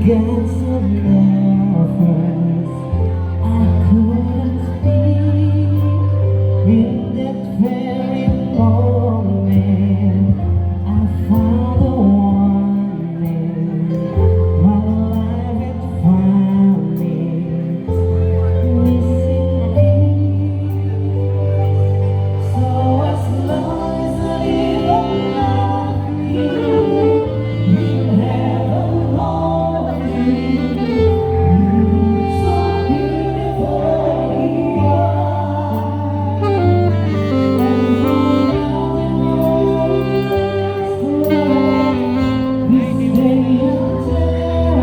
got some nervous. I couldn't speak in that very moment. I found the one in my life had found me, missing me. So as long as I live, I love you. We'll have a lonely. So beautiful you are, and this day you tell,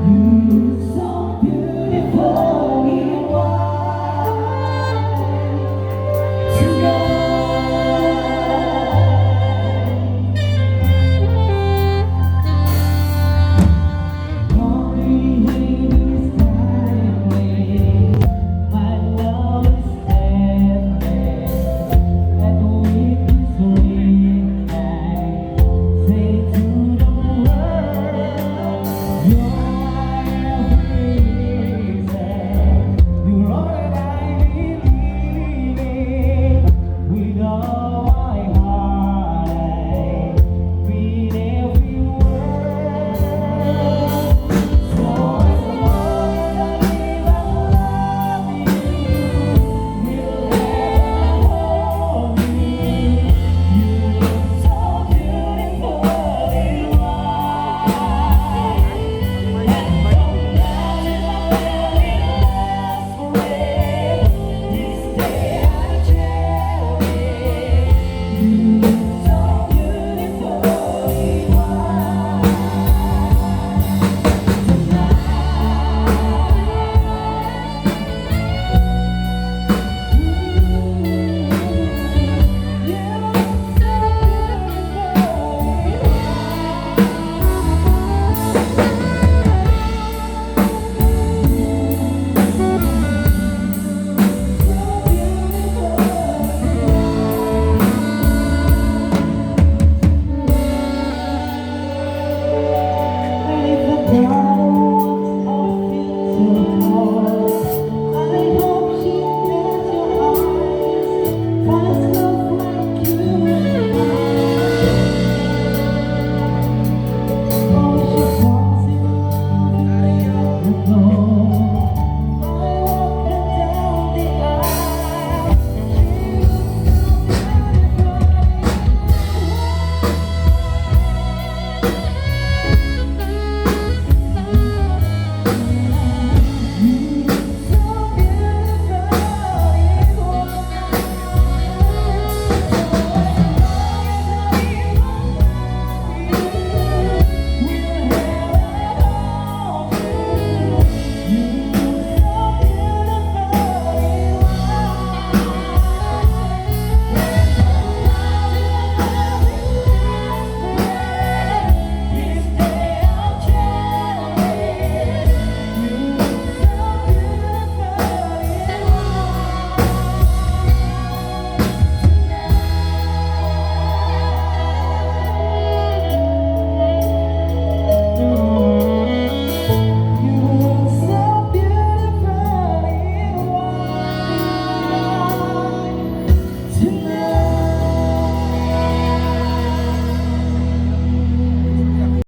you so beautiful you are tonight. Only is timely. My love is endless, and we can sleep night. Say to